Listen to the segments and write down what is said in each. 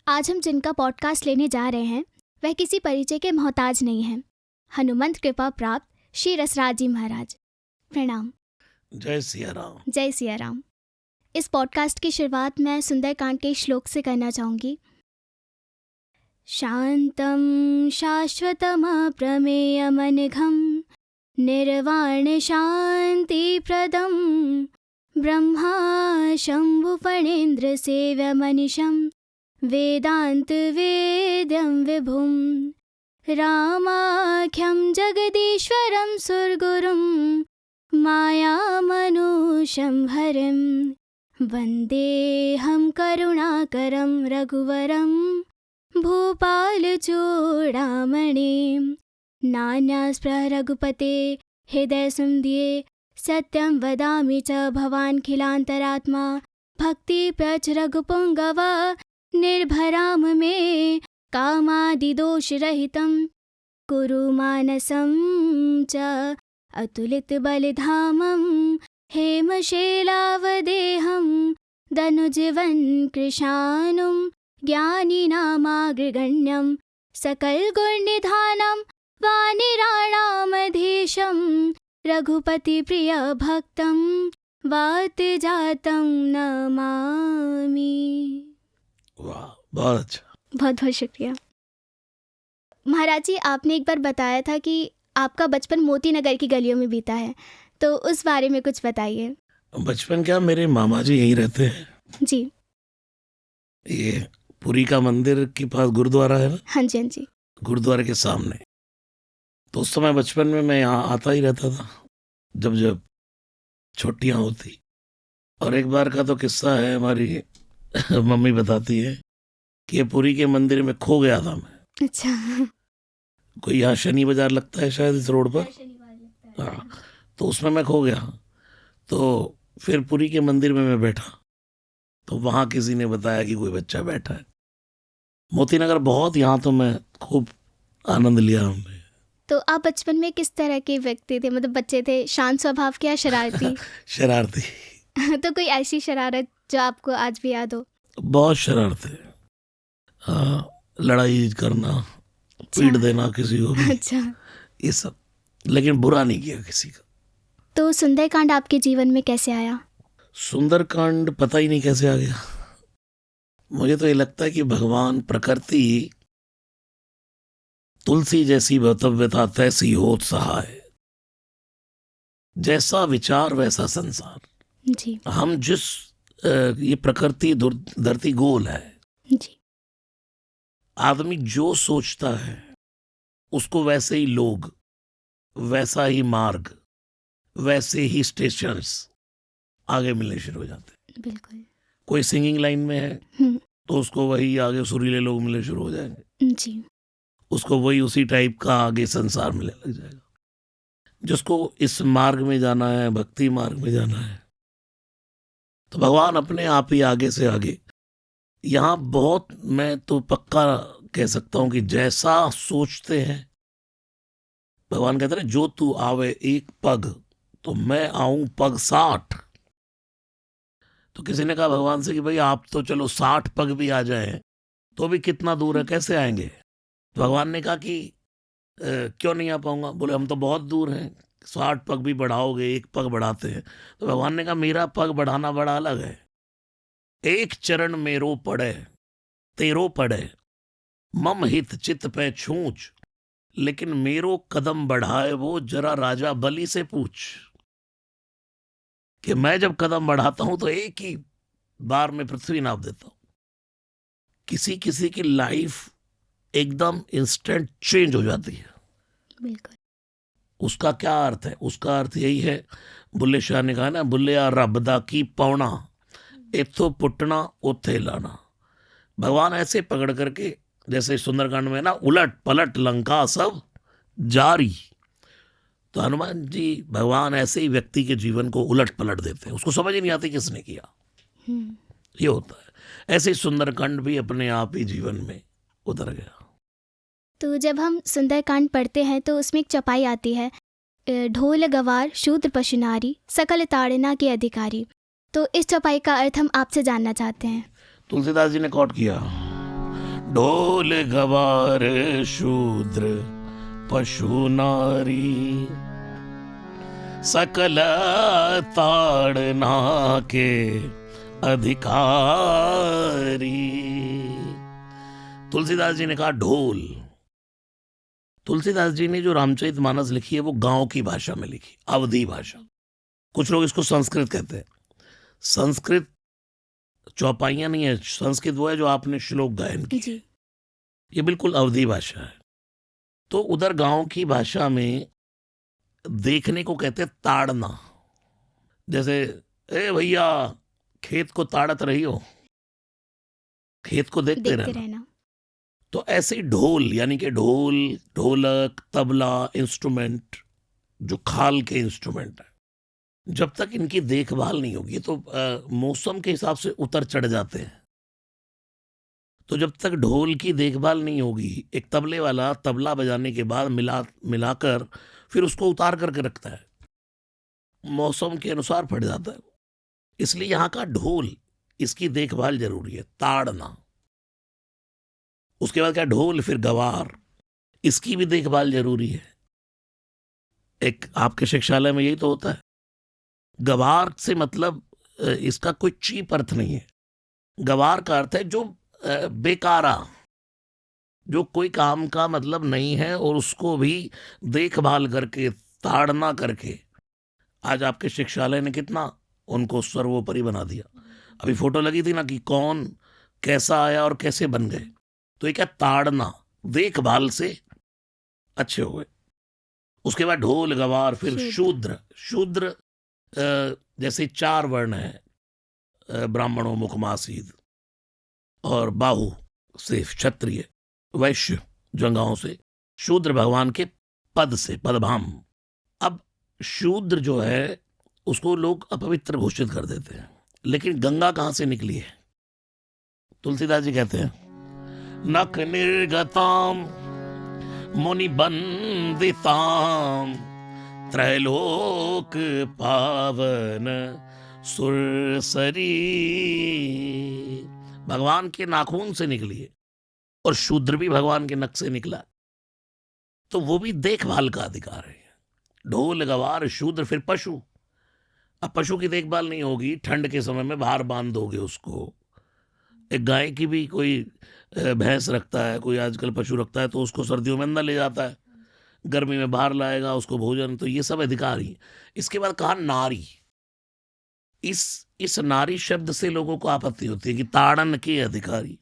आज हम जिनका पॉडकास्ट लेने जा रहे हैं वह किसी परिचय के मोहताज नहीं हैं। हनुमंत कृपा प्राप्त श्री रसराज जी महाराज। प्रणाम। जय सिया राम। जय सिया राम। इस पॉडकास्ट की शुरुआत मैं सुंदरकांड के श्लोक से करना चाहूँगी। शांतं शाश्वतमप्रमेयमनघं निर्वाण शान्तिप्रदं ब्रह्मा शम्भुफणेन्द्र सेव्यमनिशं वेदान्तवेद्यं विभुं रामाख्यं जगदीश्वरं सुरगुरुं मायामनुषं हरिं वन्देऽहं करुणाकरं रघुवरं भूपालचूडामणिं नान्यास्पृह रघुपते हृदयसुन्दे सत्यं वदामि च भवान् खिलान्तरात्मा भक्तिप्रच रघुपुङ्गव निर्भराम मे कामादिदोषरहितं कुरु मानसं च अतुलितबलधामं हेमशैलावदेहं दनुजीवन् कृशानुं ज्ञानिनामाग्रगण्यं सकलगुणनिधानं वानिराणामधीशं रघुपतिप्रियभक्तं वातजातं नमामि। वाह, बहुत अच्छा। बहुत बहुत शुक्रिया। महाराज जी, आपने एक बार बताया था कि आपका बचपन मोती नगर की गलियों में बीता है, तो उस बारे में कुछ बताइए। बचपन क्या, मेरे मामा जी यहीं रहते हैं जी। ये पुरी का मंदिर के पास गुरुद्वारा है ना। हाँ जी, हाँ जी। गुरुद्वारे के सामने। तो उस समय बचपन में मैं यहाँ आता ही रहता था जब जब छुट्टियाँ होती। और एक बार का तो किस्सा है, हमारी मम्मी बताती है कि ये पुरी के मंदिर में खो गया था मैं। अच्छा। कोई यहाँ शनि बाजार लगता है शायद इस रोड पर। हाँ, तो उसमें मैं खो गया। तो फिर पुरी के मंदिर में मैं बैठा, तो वहाँ किसी ने बताया कि कोई बच्चा बैठा है। मोती नगर बहुत, यहाँ तो मैं खूब आनंद लिया हमने। तो आप बचपन में किस तरह के व्यक्ति थे? मतलब बच्चे थे शांत स्वभाव के या शरारती? शरारती। तो कोई ऐसी शरारत जो आपको आज भी याद हो? बहुत शरारते। लड़ाई करना, पीट देना किसी को भी, अच्छा। ये सब, लेकिन बुरा नहीं किया किसी का। तो सुंदरकांड आपके जीवन में कैसे आया? सुंदरकांड पता ही नहीं कैसे आ गया। मुझे तो ये लगता है कि भगवान प्रकृति तुलसी जैसी भतव्यता तैसी होत सहाय, जैसा विचार वैसा संसार। जी हम जिस ये प्रकृति धरती गोल है। जी। आदमी जो सोचता है उसको वैसे ही लोग, वैसा ही मार्ग, वैसे ही स्टेशंस आगे मिलने शुरू हो जाते हैं। बिल्कुल। कोई सिंगिंग लाइन में है तो उसको वही आगे सुरीले लोग मिलने शुरू हो जाएंगे। जी। उसको वही उसी टाइप का आगे संसार मिलने लग जाएगा। जिसको इस मार्ग में जाना है, भक्ति मार्ग में जाना है, तो भगवान अपने आप ही आगे से आगे। यहाँ बहुत, मैं तो पक्का कह सकता हूं कि जैसा सोचते हैं, भगवान कहते हैं जो तू आवे एक पग तो मैं आऊं पग 60। तो किसी ने कहा भगवान से कि भाई आप तो चलो 60 पग भी आ जाएं तो भी कितना दूर है, कैसे आएंगे? तो भगवान ने कहा कि क्यों नहीं आ पाऊंगा? बोले हम तो बहुत दूर हैं, 60 पग भी बढ़ाओगे, एक पग बढ़ाते हैं। तो भगवान ने कहा मेरा पग बढ़ाना बड़ा अलग है। एक चरण मेरो पड़े तेरो पड़े, मम हित चित पे छूच, लेकिन मेरो कदम बढ़ाए वो जरा राजा बलि से पूछ। कि मैं जब कदम बढ़ाता हूं तो एक ही बार में पृथ्वी नाप देता हूं। किसी किसी की लाइफ एकदम इंस्टेंट चेंज हो जाती है। बिल्कुल। उसका क्या अर्थ है? उसका अर्थ यही है, बुल्ले शाह ने कहा ना, बुल्लिया रब दा की पौना, इथो पुटना उथे लाना। भगवान ऐसे पकड़ करके, जैसे सुंदरकांड में ना, उलट पलट लंका सब जारी। तो हनुमान जी, भगवान ऐसे ही व्यक्ति के जीवन को उलट पलट देते हैं, उसको समझ ही नहीं आती किसने किया। ये होता है। ऐसे ही सुंदरकांड भी अपने आप ही जीवन में उतर गया। तो जब हम सुंदरकांड पढ़ते हैं तो उसमें एक चौपाई आती है, ढोल गवार शूद्र पशु नारी सकल ताड़ना के अधिकारी। तो इस चौपाई का अर्थ हम आपसे जानना चाहते हैं। तुलसीदास जी ने कोट किया, ढोल गवार शूद्र पशु नारी, सकल ताड़ना के अधिकारी। तुलसीदास जी ने कहा ढोल। तुलसीदास जी ने जो रामचरितमानस लिखी है वो गांव की भाषा में लिखी, अवधी भाषा। कुछ लोग इसको संस्कृत कहते हैं। संस्कृत चौपाइयां नहीं है, संस्कृत वो है जो आपने श्लोक गायन की। जी ये बिल्कुल अवधी भाषा है। तो उधर गांव की भाषा में देखने को कहते हैं ताड़ना। जैसे ए भैया खेत को ताड़त रही हो, खेत को देखते देखते रहना। रहना। तो ऐसे ही ढोल, यानी कि ढोल, ढोलक, तबला, इंस्ट्रूमेंट जो खाल के इंस्ट्रूमेंट है, जब तक इनकी देखभाल नहीं होगी तो मौसम के हिसाब से उतर चढ़ जाते हैं। तो जब तक ढोल की देखभाल नहीं होगी, एक तबले वाला तबला बजाने के बाद मिलाकर फिर उसको उतार करके रखता है, मौसम के अनुसार फट जाता है। इसलिए यहाँ का ढोल, इसकी देखभाल जरूरी है, ताड़ना। उसके बाद क्या, ढोल, फिर गवार, इसकी भी देखभाल जरूरी है। एक आपके शिक्षालय में यही तो होता है। गवार से मतलब इसका कोई चीप अर्थ नहीं है। गवार का अर्थ है जो बेकारा, जो कोई काम का मतलब नहीं है और उसको भी देखभाल करके, ताड़ना करके। आज आपके शिक्षालय ने कितना उनको सर्वोपरि बना दिया। अभी फोटो लगी थी ना कि कौन कैसा आया और कैसे बन गए। तो ये क्या, ताड़ना, देखभाल से अच्छे हुए। उसके बाद ढोल, गवार, फिर शूद्र। शूद्र जैसे 4 वर्ण है, ब्राह्मणों मुखमासीद, और बाहु से क्षत्रिय, वैश्य जंगाओं से, शूद्र भगवान के पद से, पदभाम। अब शूद्र जो है उसको लोग अपवित्र घोषित कर देते हैं, लेकिन गंगा कहां से निकली है? तुलसीदास जी कहते हैं नख निर्गताम मुनि बंदिताम त्रैलोक पावन सुरसरी। भगवान के नाखून से निकली है और शूद्र भी भगवान के नख से निकला, तो वो भी देखभाल का अधिकार है। ढोल, गवार, शूद्र, फिर पशु। अब पशु की देखभाल नहीं होगी, ठंड के समय में बाहर बांध दोगे उसको। एक गाय की भी कोई भैंस रखता है, कोई आजकल पशु रखता है, तो उसको सर्दियों में अंदर ले जाता है, गर्मी में बाहर लाएगा उसको भोजन। तो ये सब अधिकार ही। इसके बाद कहा नारी। इस नारी शब्द से लोगों को आपत्ति होती है कि ताड़न के अधिकारी।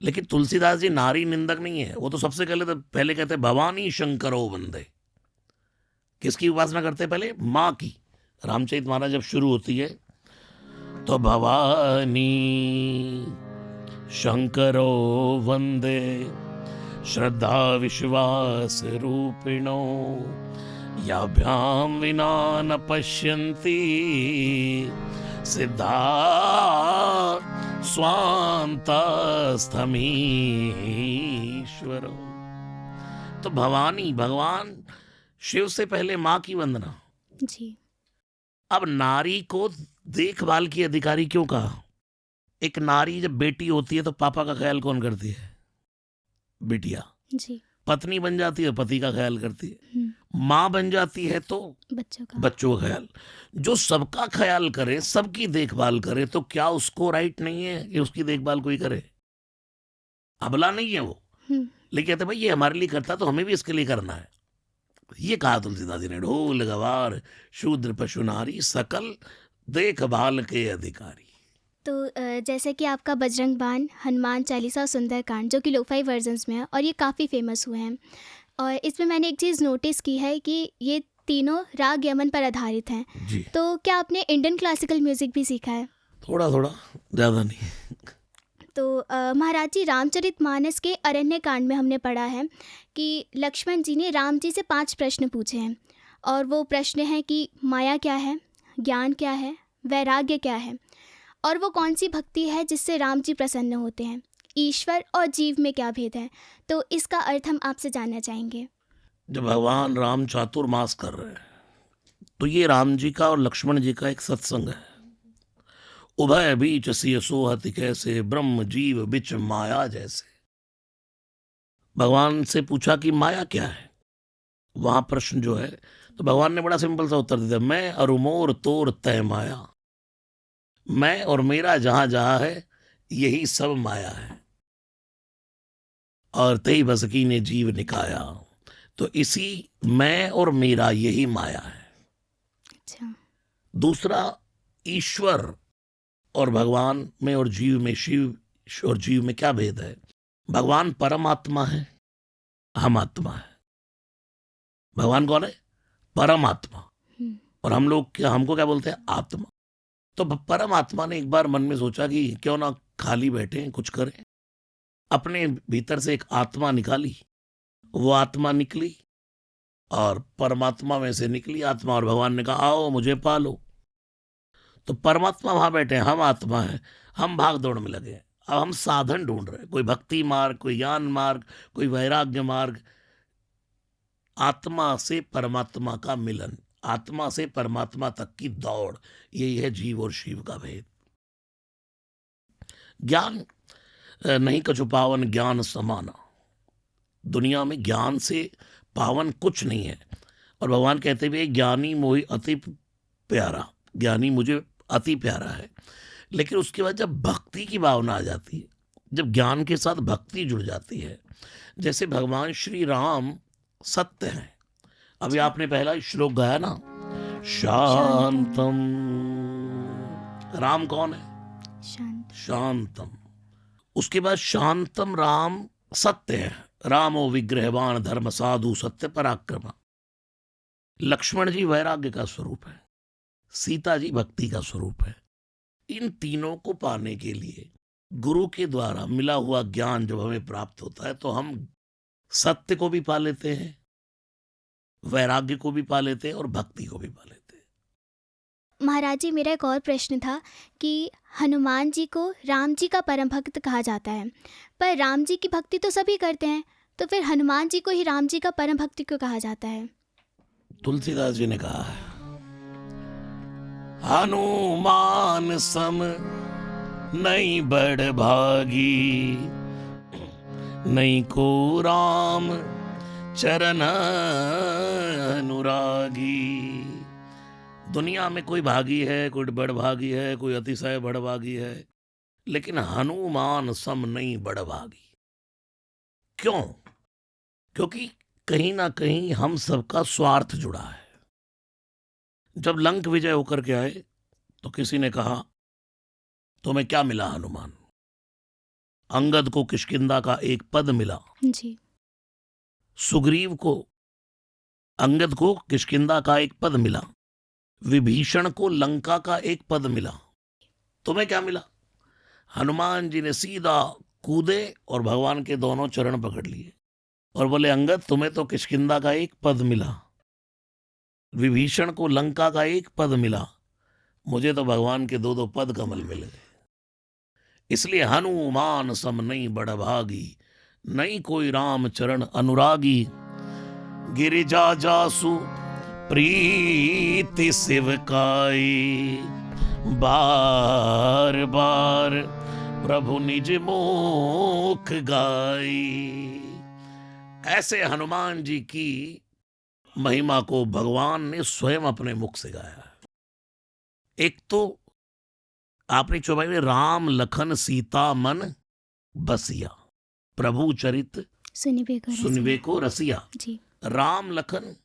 लेकिन तुलसीदास जी नारी निंदक नहीं है। वो तो सबसे पहले कहते भवानी शंकरो वंदे। किसकी उपासना करते हैं पहले? माँ की। रामचरितमानस जब शुरू होती है तो भवानी शंकरो वंदे श्रद्धा विश्वास रूपिणो याभ्याम विना न पश्यन्ति सिद्धा स्वान्तस्थमीश्वरो। तो भवानी, भगवान शिव से पहले माँ की वंदना जी। अब नारी को देखभाल की अधिकारी क्यों कहा? एक नारी जब बेटी होती है तो पापा का ख्याल कौन करती है? बिटिया। जी। पत्नी बन जाती है, पति का ख्याल करती है। हम्म। माँ बन जाती है तो बच्चों का ख्याल। जो सबका ख्याल करे, सबकी देखभाल करे, तो क्या उसको राइट नहीं है कि उसकी देखभाल कोई करे? अबला नहीं है वो, लेकिन कहते भाई ये हमारे लिए करता तो हमें भी इसके लिए करना है। ये कहा तुलसीदास जी ने, ढोल, गवार, शूद्र, पशु, नारी, सकल देखभाल के अधिकारी। तो जैसे कि आपका बजरंग बाण, हनुमान चालीसा और सुंदरकांड, जो कि लोफाई वर्जन्स में है और ये काफ़ी फेमस हुए हैं, और इसमें मैंने एक चीज़ नोटिस की है कि ये तीनों राग यमन पर आधारित हैं। जी। तो क्या आपने इंडियन क्लासिकल म्यूज़िक भी सीखा है? थोड़ा थोड़ा, ज़्यादा नहीं। तो महाराज जी, रामचरितमानस के अरण्य कांड में हमने पढ़ा है कि लक्ष्मण जी ने राम जी से 5 प्रश्न पूछे हैं, और वो प्रश्न हैं कि माया क्या है, ज्ञान क्या है, वैराग्य क्या है, और वो कौन सी भक्ति है जिससे राम जी प्रसन्न होते हैं, ईश्वर और जीव में क्या भेद है। तो इसका अर्थ हम आपसे जानना चाहेंगे। जब भगवान राम चातुर्मास कर रहे हैं तो ये राम जी का और लक्ष्मण जी का एक सत्संग है। उभय बीच सिय सोहति कैसे, ब्रह्म जीव बिच माया जैसे। भगवान से पूछा कि माया क्या है, वहां प्रश्न जो है, तो भगवान ने बड़ा सिंपल सा उत्तर दिया, मैं अरुमोर तोर तय माया, मैं और मेरा जहां जहां है यही सब माया है, और तई बसकी ने जीव निकाया। तो इसी मैं और मेरा यही माया है। अच्छा। दूसरा, ईश्वर और भगवान में और जीव में, शिव और जीव में क्या भेद है? भगवान परमात्मा है, हम आत्मा है। भगवान कौन है? परमात्मा। हम्म, और हम लोग क्या, हमको क्या बोलते हैं? आत्मा। तो परमात्मा ने एक बार मन में सोचा कि क्यों ना खाली बैठे कुछ करें, अपने भीतर से एक आत्मा निकाली, वो आत्मा निकली और परमात्मा में से निकली आत्मा, और भगवान ने कहा आओ मुझे पालो। तो परमात्मा वहां बैठे हैं, हम आत्मा है, हम भाग दौड़ में लगे हैं। अब हम साधन ढूंढ रहे हैं, कोई भक्ति मार्ग, कोई ज्ञान मार्ग, कोई वैराग्य मार्ग। आत्मा से परमात्मा का मिलन, आत्मा से परमात्मा तक की दौड़, यही है जीव और शिव का भेद। ज्ञान नहीं कछु पावन ज्ञान समाना, दुनिया में ज्ञान से पावन कुछ नहीं है। और भगवान कहते हुए ज्ञानी मोहि अति प्यारा, ज्ञानी मुझे अति प्यारा है। लेकिन उसके बाद जब भक्ति की भावना आ जाती है, जब ज्ञान के साथ भक्ति जुड़ जाती है, जैसे भगवान श्री राम सत्य हैं। अभी आपने पहला श्लोक गाया ना, शांतम, राम कौन है? शांत। शांतम। उसके बाद शांतम राम सत्य है, रामो विग्रहवान धर्म साधु सत्य पराक्रमा। लक्ष्मण जी वैराग्य का स्वरूप है, सीता जी भक्ति का स्वरूप है। इन तीनों को पाने के लिए गुरु के द्वारा मिला हुआ ज्ञान जब हमें प्राप्त होता है, तो हम सत्य को भी पा लेते हैं, वैराग्य को भी पा लेते हैं और भक्ति को भी पा लेते हैं। महाराज जी, मेरा एक और प्रश्न था कि हनुमान जी को राम जी का परम भक्त कहा जाता है, पर राम जी की भक्ति तो सभी करते हैं, तो फिर हनुमान जी को ही राम जी का परम भक्त क्यों कहा जाता है? तुलसीदास जी ने कहा है, हनुमान सम नहीं बड़ भागी, नहीं को राम चरण अनुरागी। दुनिया में कोई भागी है, कोई बड़ भागी है, कोई अतिशय बड़ भागी है, लेकिन हनुमान सम नहीं बड़ भागी। क्यों? क्योंकि कहीं ना कहीं हम सबका स्वार्थ जुड़ा है। जब लंक विजय होकर के आए तो किसी ने कहा तुम्हें क्या मिला हनुमान? अंगद को किष्किंधा का एक पद मिला जी। सुग्रीव को, अंगद को किष्किंधा का एक पद मिला, विभीषण को लंका का एक पद मिला, तुम्हें क्या मिला? हनुमान जी ने सीधा कूदे और भगवान के दोनों चरण पकड़ लिए और बोले अंगद तुम्हें तो किष्किंधा का एक पद मिला, विभीषण को लंका का एक पद मिला, मुझे तो भगवान के दो दो पद कमल मिल गए। इसलिए हनुमान सम नहीं बड़ भागी, नहीं कोई राम चरण अनुरागी। गिरिजा जासु प्रीति सिवकाई, बार बार प्रभु निज मुख गाई। ऐसे हनुमान जी की महिमा को भगवान ने स्वयं अपने मुख से गाया। एक तो आपने चौपाई में राम लखन सीता मन बसिया, प्रभु चरित सुनिबे को रसिया। जी। राम लखन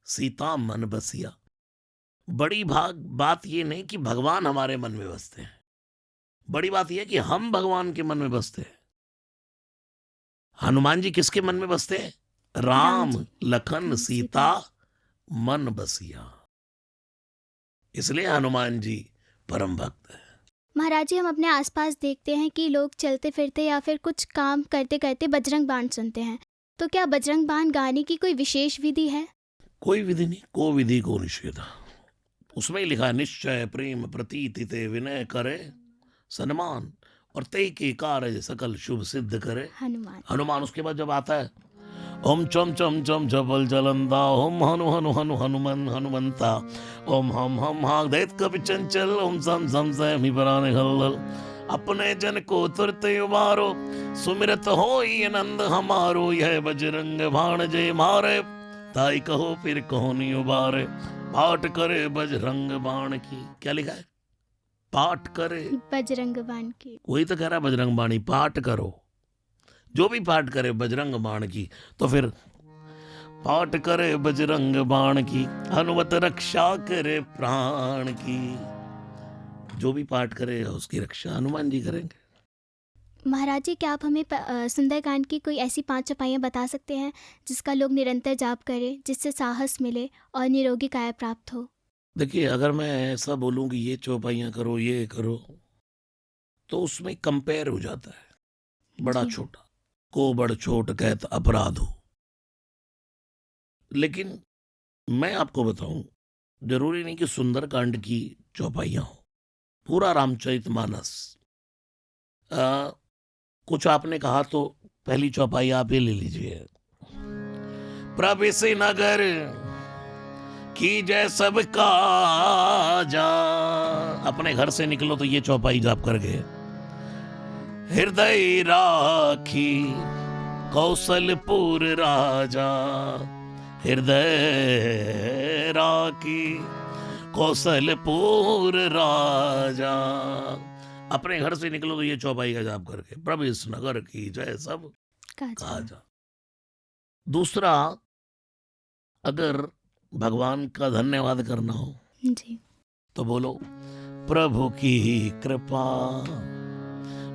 सीता मन बसिया। बड़ी बात ये नहीं कि भगवान हमारे मन में बसते हैं, बड़ी बात यह है कि हम भगवान के मन में बसते हैं। हनुमान जी किसके मन में बसते हैं? राम लखन सीता मन बसिया। इसलिए हनुमान जी परम भक्त है। महाराज जी, हम अपने आसपास देखते हैं कि लोग चलते फिरते या फिर कुछ काम करते करते बजरंग बाण सुनते हैं, तो क्या बजरंग बाण गाने की कोई विशेष विधि है? कोई विधि नहीं, को विधि को निषेध। उसमें ही लिखा है निश्चय प्रेम प्रतीति ते विनय करे सन्मान, और तय के कार्य सकल शुभ सिद्ध करे हनुमान। उसके बाद जब आता है ओम चम चम चम जबल जलंदा, ओम हनु हनु हनु हनुमन हनुमंता, ओम हम दैत कवि चंचल, ओम सम सम सैमी पराने हल्लल। अपने जन को तुरत उबारो, सुमिरत होई आनंद हमारो, यह बजरंग बाण जय मारे, ताई कहो फिर कौन उबारे, पाठ करे बजरंग बाण की। क्या लिखा है? पाठ करे बजरंग बाण की। वही तो कह रहा है बजरंग बाणी, पाठ करो, जो भी पाठ करे बजरंग बाण की। तो फिर पाठ करे बजरंग बाण की, हनुमत रक्षा करे प्राण की। जो भी पाठ करे उसकी रक्षा हनुमान जी करेंगे। महाराज जी, क्या आप हमें सुंदरकांड की कोई ऐसी 5 चौपाइयाँ बता सकते हैं जिसका लोग निरंतर जाप करें, जिससे साहस मिले और निरोगी काया प्राप्त हो? देखिए, अगर मैं ऐसा बोलूं कि ये चौपाइयाँ करो, ये करो, तो उसमें कंपेयर हो जाता है बड़ा जी। छोटा, को बड़ छोट कहत अपराध हो। लेकिन मैं आपको बताऊं, जरूरी नहीं कि सुंदरकांड की चौपाइयाँ हो, पूरा रामचरितमानस। कुछ आपने कहा तो पहली चौपाई आप ये ले लीजिए, प्रवेश नगर की जय सब काजा। अपने घर से निकलो तो ये चौपाई जाप करके, हृदय राखी कौशलपुर राजा, हृदय राखी कौशलपुर राजा। अपने घर से निकलो तो ये चौपाई का जाप करके, प्रवेश नगर की जय सब काजा। दूसरा, अगर भगवान का धन्यवाद करना हो जी। तो बोलो, प्रभु की कृपा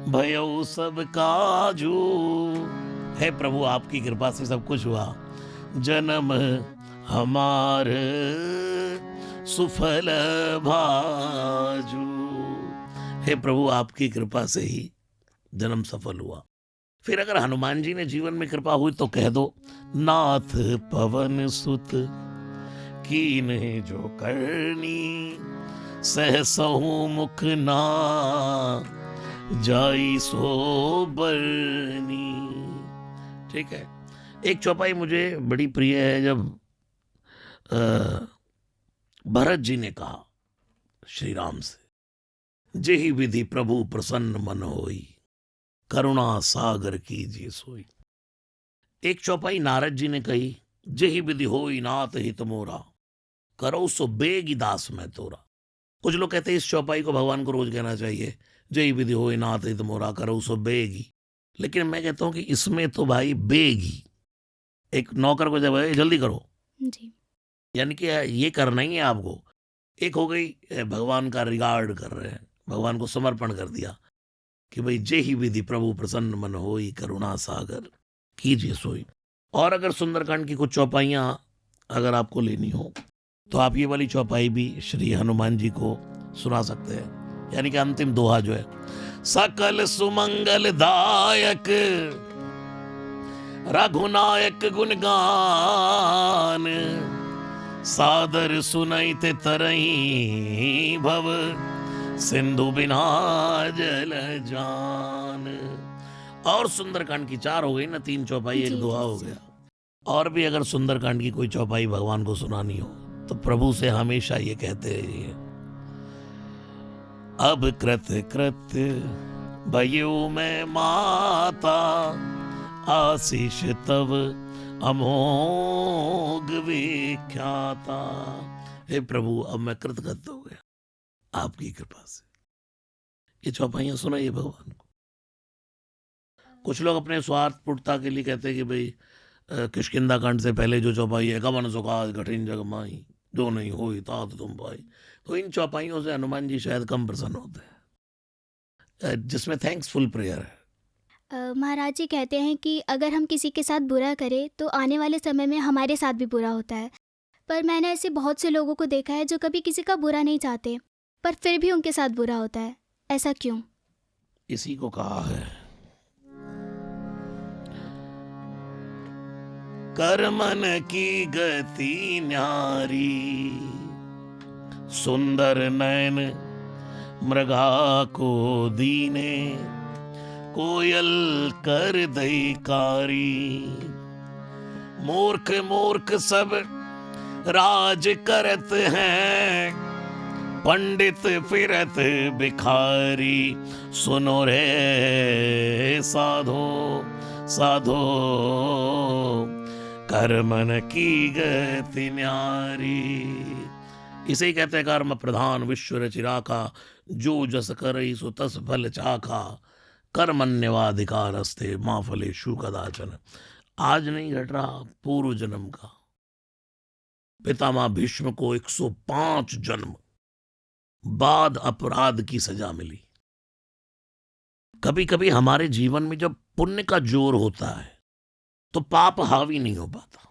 भयो सब काजू। है प्रभु, आपकी कृपा से सब कुछ हुआ, जन्म हमार सुफल भाजू। हे प्रभु, आपकी कृपा से ही जन्म सफल हुआ। फिर अगर हनुमान जी ने जीवन में कृपा हुई तो कह दो, नाथ पवन सुत कीन जो करनी, सहसहु मुख ना जाई सो बरनी। ठीक है। एक चौपाई मुझे बड़ी प्रिय है, जब भरत जी ने कहा श्री राम से, जेहि विधि प्रभु प्रसन्न मन होई, करुणा सागर कीजिए सोई। एक चौपाई नारद जी ने कही, जेहि विधि होई नाथ हित मोरा, करो सो बेगी दास में तोरा। कुछ लोग कहते हैं इस चौपाई को भगवान को रोज कहना चाहिए, जेहि विधि होई नाथ हित मोरा, करो सो बेगी। लेकिन मैं कहता हूं कि इसमें तो भाई बेगी, एक नौकर को जब है जल्दी करो जी। यानी कि ये करना ही है आपको। एक हो गई भगवान का रिगार्ड कर रहे हैं, भगवान को समर्पण कर दिया कि भाई जेहि विधि प्रभु प्रसन्न मन होई, करुणा सागर कीजिए सोई। और अगर सुंदरकांड की कुछ चौपाइयाँ अगर आपको लेनी हो तो आप ये वाली चौपाई भी श्री हनुमान जी को सुना सकते हैं, यानी कि अंतिम दोहा जो है, सकल सुमंगल दायक रघुनायक गुणगान, सादर सुनैते तरही भव सिंधु बिना जल जान। और सुंदरकांड की 4 हो गई ना, 3 चौपाई 1 दोहा हो गया। और भी अगर सुंदरकांड की कोई चौपाई भगवान को सुनानी हो तो प्रभु से हमेशा ये कहते हैं, अब कृत कृत भयो में माता, आशीष तब अमोघ विख्याता। हे प्रभु, अब मैं कृतकृत हो गया आपकी कृपा से। ये चौपाइयां सुनाइए भगवान को। कुछ लोग अपने स्वार्थपूर्णता के लिए कहते हैं कि भाई किष्किंधा कांड से पहले जो चौपाई है, कवन सुखाद कठिन जग माई, जो नहीं होई तात तुम पाई। तो इन चौपाइयों से हनुमान जी शायद कम प्रसन्न होते हैं, जिसमें थैंक्सफुल प्रेयर है। महाराज जी कहते हैं कि अगर हम किसी के साथ बुरा करें तो आने वाले समय में हमारे साथ भी बुरा होता है। पर मैंने ऐसे बहुत से लोगों को देखा है जो कभी किसी का बुरा नहीं चाहते, पर फिर भी उनके साथ बुरा होता है। ऐसा क्यों? इसी को कहा है, कर्मन की गति न्यारी, सुंदर नयन मृगा को दीने, कोयल कर दैकारी। मूर्ख मूर्ख सब राज करत हैं, पंडित फिरत भिखारी, सुनो रे साधो साधो, कर मन की गति न्यारी। इसे ही कहते हैं कर्म प्रधान विश्व रचिराका, जो जस करई सो तस फल चाखा, कर्मण्यवाधिकार अस्ते माँ फलेषु कदाचन। आज नहीं घट रहा, पूर्व जन्म का। पितामह भीष्म को 105 जन्म बाद अपराध की सजा मिली। कभी कभी हमारे जीवन में जब पुण्य का जोर होता है तो पाप हावी नहीं हो पाता।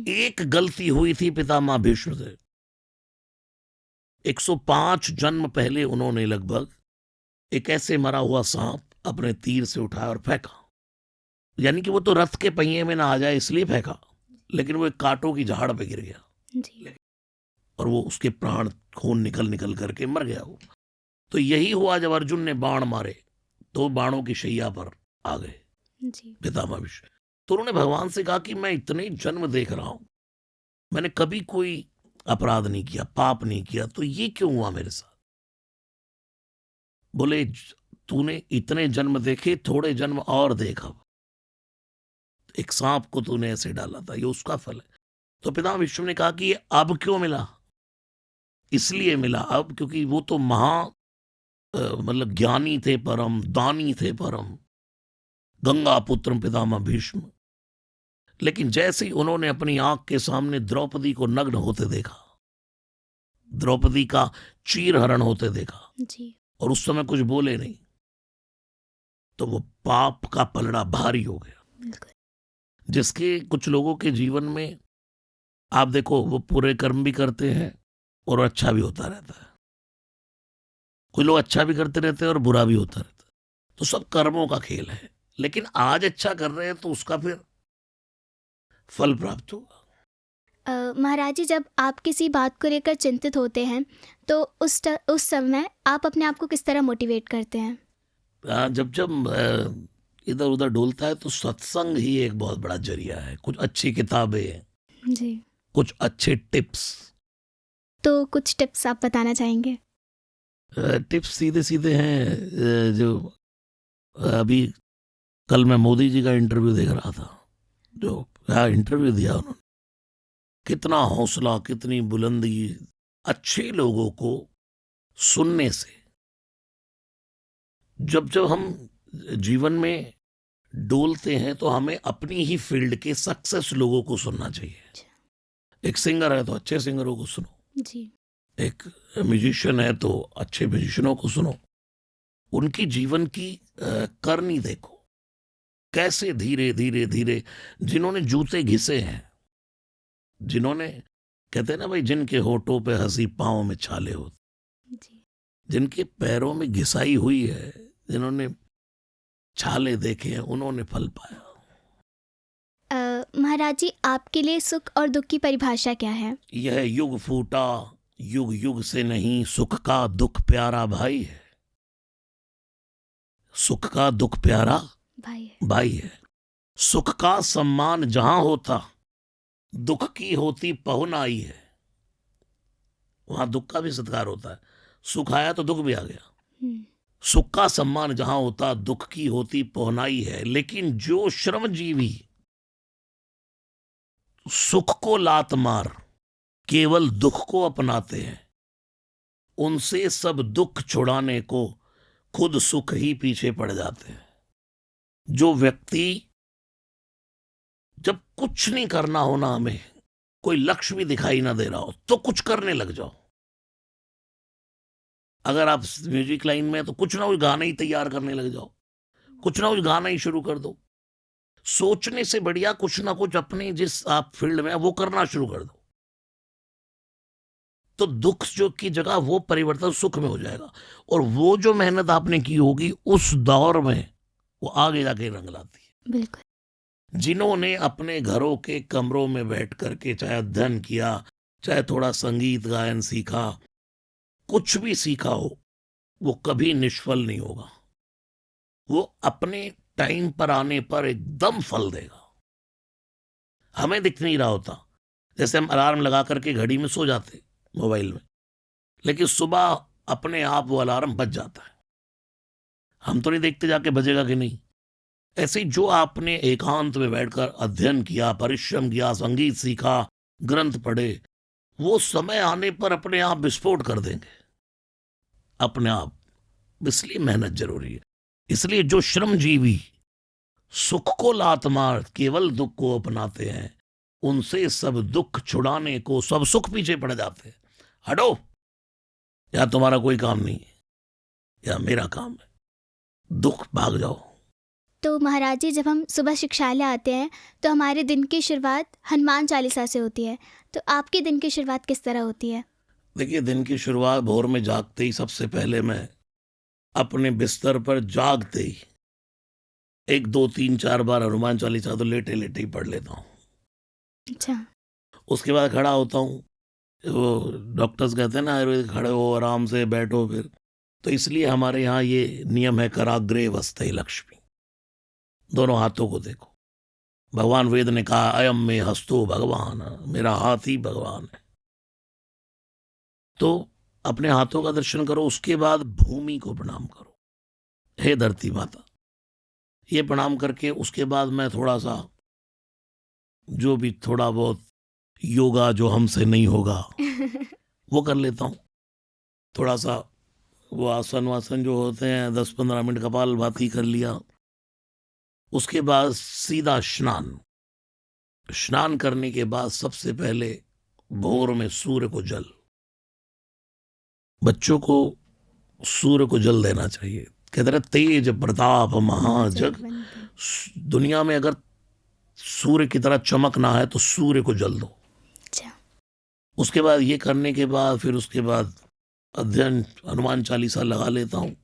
एक गलती हुई थी पितामह भीष्म से, 105 जन्म पहले उन्होंने लगभग एक ऐसे मरा हुआ सांप अपने तीर से उठाया और फेंका। यानी कि वो तो रथ के पहिए में ना आ जाए इसलिए फेंका, लेकिन वो एक कांटों की झाड़ पे गिर गया जी। और वो उसके प्राण खून निकल निकल करके मर गया वो। तो यही हुआ जब अर्जुन ने बाण मारे तो बाणों की शैया पर आ गए जी। पितामह भीष्म। तो उन्होंने भगवान से कहा कि मैं इतने जन्म देख रहा हूं, मैंने कभी कोई अपराध नहीं किया, पाप नहीं किया, तो ये क्यों हुआ मेरे साथ? बोले तूने इतने जन्म देखे, थोड़े जन्म और देखा, एक सांप को तूने ऐसे डाला था, ये उसका फल है। तो पितामह भीष्म ने कहा कि ये अब क्यों मिला? इसलिए मिला अब क्योंकि वो तो मतलब ज्ञानी थे परम, दानी थे परम, गंगा पुत्र पितामह भीष्म। लेकिन जैसे ही उन्होंने अपनी आंख के सामने द्रौपदी को नग्न होते देखा, द्रौपदी का चीरहरण होते देखा जी। और उस समय कुछ बोले नहीं, तो वो पाप का पलड़ा भारी हो गया। बिल्कुल। जिसके कुछ लोगों के जीवन में आप देखो वो पूरे कर्म भी करते हैं और अच्छा भी होता रहता है, कोई लोग अच्छा भी करते रहते हैं और बुरा भी होता रहता है। तो सब कर्मों का खेल है, लेकिन आज अच्छा कर रहे हैं तो उसका फिर फल प्राप्त होगा। महाराज जी, जब आप किसी बात को लेकर चिंतित होते हैं तो उस समय आप अपने आप को किस तरह मोटिवेट करते हैं? जब जब इधर उधर डोलता है तो सत्संग ही एक बहुत बड़ा जरिया है। कुछ अच्छी किताबें, जी। कुछ अच्छे टिप्स। तो कुछ टिप्स आप बताना चाहेंगे? टिप्स सीधे सीधे हैं। जो अभी कल मैं मोदी जी का इंटरव्यू देख रहा था, जो इंटरव्यू दिया उन्होंने, कितना हौसला, कितनी बुलंदी, अच्छे लोगों को सुनने से। जब जब हम जीवन में डोलते हैं तो हमें अपनी ही फील्ड के सक्सेस लोगों को सुनना चाहिए। एक सिंगर है तो अच्छे सिंगरों को सुनो जी। एक म्यूजिशियन है तो अच्छे म्यूजिशियनों को सुनो। उनकी जीवन की करनी देखो, कैसे धीरे धीरे धीरे, जिन्होंने जूते घिसे हैं, जिन्होंने, कहते हैं ना भाई, जिनके होठों पे हंसी पांव में छाले होते, जी। जिनके पैरों में घिसाई हुई है, जिन्होंने छाले देखे हैं, उन्होंने फल पाया। महाराज जी, आपके लिए सुख और दुख की परिभाषा क्या है? यह युग फूटा युग युग से नहीं, सुख का दुख प्यारा भाई है। सुख का दुख प्यारा भाई है। सुख का सम्मान जहां होता, दुख की होती पहुनाई है। वहां दुख का भी सत्कार होता है। सुख आया तो दुख भी आ गया। सुख का सम्मान जहां होता, दुख की होती पहुनाई है। लेकिन जो श्रमजीवी सुख को लात मार केवल दुख को अपनाते हैं, उनसे सब दुख छुड़ाने को खुद सुख ही पीछे पड़ जाते हैं। जो व्यक्ति, जब कुछ नहीं करना हो ना, हमें कोई लक्ष्य भी दिखाई ना दे रहा हो, तो कुछ करने लग जाओ। अगर आप म्यूजिक लाइन में तो कुछ ना कुछ गाना ही तैयार करने लग जाओ, कुछ ना कुछ गाना ही शुरू कर दो। सोचने से बढ़िया कुछ ना कुछ अपने जिस आप फील्ड में वो करना शुरू कर दो, तो दुख जो की जगह वो परिवर्तन सुख में हो जाएगा। और वो जो मेहनत आपने की होगी उस दौर में वो आगे जाके रंग लाती है। बिल्कुल। जिन्होंने अपने घरों के कमरों में बैठ करके चाहे अध्ययन किया, चाहे थोड़ा संगीत गायन सीखा, कुछ भी सीखा हो, वो कभी निष्फल नहीं होगा। वो अपने टाइम पर आने पर एकदम फल देगा। हमें दिख नहीं रहा होता। जैसे हम अलार्म लगा करके घड़ी में सो जाते मोबाइल में, लेकिन सुबह अपने आप वो अलार्म बज जाता है। हम तो नहीं देखते जाके बजेगा कि नहीं। ऐसे ही जो आपने एकांत में बैठकर अध्ययन किया, परिश्रम किया, संगीत सीखा, ग्रंथ पढ़े, वो समय आने पर अपने आप विस्फोट कर देंगे, अपने आप। इसलिए मेहनत जरूरी है। इसलिए जो श्रमजीवी सुख को लात मार केवल दुख को अपनाते हैं, उनसे सब दुख छुड़ाने को सब सुख पीछे पड़ जाते हैं। हटो, या तुम्हारा कोई काम नहीं है या मेरा काम है, दुख भाग जाओ। तो महाराज जी, जब हम सुबह शिक्षालय आते हैं तो हमारे दिन की शुरुआत हनुमान चालीसा से होती है, तो आपके दिन की शुरुआत किस तरह होती है? देखिए, दिन की शुरुआत भोर में जागते ही सबसे पहले मैं अपने बिस्तर पर जागते ही 1 2 3 4 बार हनुमान चालीसा तो लेटे लेटे ही पढ़ लेता हूँ। अच्छा। उसके बाद खड़ा होता हूँ। वो डॉक्टर्स कहते हैं ना आयुर्वेद, खड़े हो, आराम से बैठो। फिर तो इसलिए हमारे यहाँ ये नियम है, कराग्रे वस्ते लक्ष्मी, दोनों हाथों को देखो। भगवान वेद ने कहा, अयम में हस्तो भगवान, मेरा हाथ ही भगवान है। तो अपने हाथों का दर्शन करो। उसके बाद भूमि को प्रणाम करो, हे धरती माता। ये प्रणाम करके उसके बाद मैं थोड़ा सा जो भी थोड़ा बहुत योगा जो हमसे नहीं होगा वो कर लेता हूँ। थोड़ा सा वो आसन वासन जो होते हैं, 10-15 मिनट कपालभाति कर लिया। उसके बाद सीधा स्नान। स्नान करने के बाद सबसे पहले भोर में सूर्य को जल, बच्चों को सूर्य को जल देना चाहिए। कहते रहे तेज प्रताप महाजग, दुनिया में अगर सूर्य की तरह चमकना है तो सूर्य को जल दो। अच्छा। उसके बाद ये करने के बाद फिर उसके बाद अध्ययन, हनुमान चालीसा लगा लेता हूँ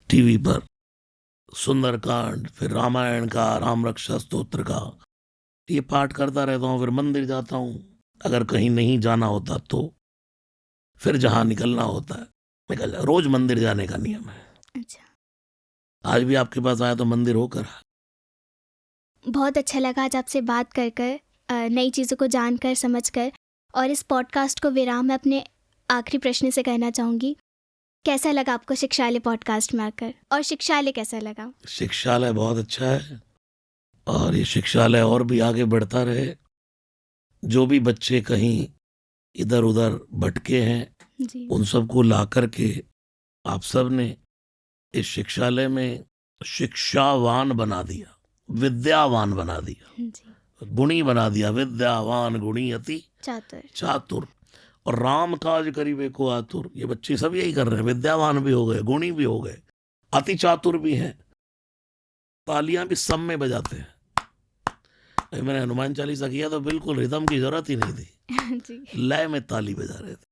टीवी पर, सुंदरकांड, फिर रामायण का, राम रक्षा स्तोत्र का, ये पाठ करता रहता हूँ। फिर मंदिर जाता हूँ, अगर कहीं नहीं जाना होता तो फिर जहाँ निकलना होता है निकल जा। रोज मंदिर जाने का नियम है। अच्छा। आज भी आपके पास आया तो मंदिर होकर। बहुत अच्छा लगा आज आपसे बात कर कर, नई चीज़ों को जानकर समझकर। और इस पॉडकास्ट को विराम मैं अपने आखिरी प्रश्न से कहना चाहूँगी, कैसा लगा आपको शिक्षालय पॉडकास्ट में आकर, और शिक्षालय कैसा लगा? शिक्षालय बहुत अच्छा है और ये शिक्षालय और भी आगे बढ़ता रहे। जो भी बच्चे कहीं इधर उधर भटके हैं जी। उन सबको ला करके आप सब ने इस शिक्षालय में शिक्षावान बना दिया, विद्यावान बना दिया, जी। गुणी बना दिया। विद्यावान गुणी अति चातुर। चातुर, और राम काज करीबे को आतुर। ये बच्चे सब यही कर रहे हैं, विद्यावान भी हो गए, गुणी भी हो गए, अति चातुर भी हैं। तालियां भी सब में बजाते हैं। मैंने हनुमान चालीसा किया तो बिल्कुल रिदम की जरूरत ही नहीं थी, जी। लय में ताली बजा रहे थे।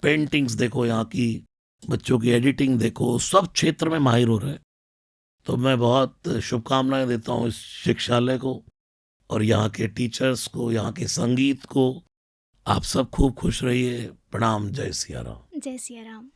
पेंटिंग्स देखो यहाँ की, बच्चों की एडिटिंग देखो, सब क्षेत्र में माहिर हो रहे हैं। तो मैं बहुत शुभकामनाएं देता हूँ इस शिक्षालय को और यहाँ के टीचर्स को, यहाँ के संगीत को। आप सब खूब खुश रहिए। प्रणाम। जय सिया राम। जय सिया राम।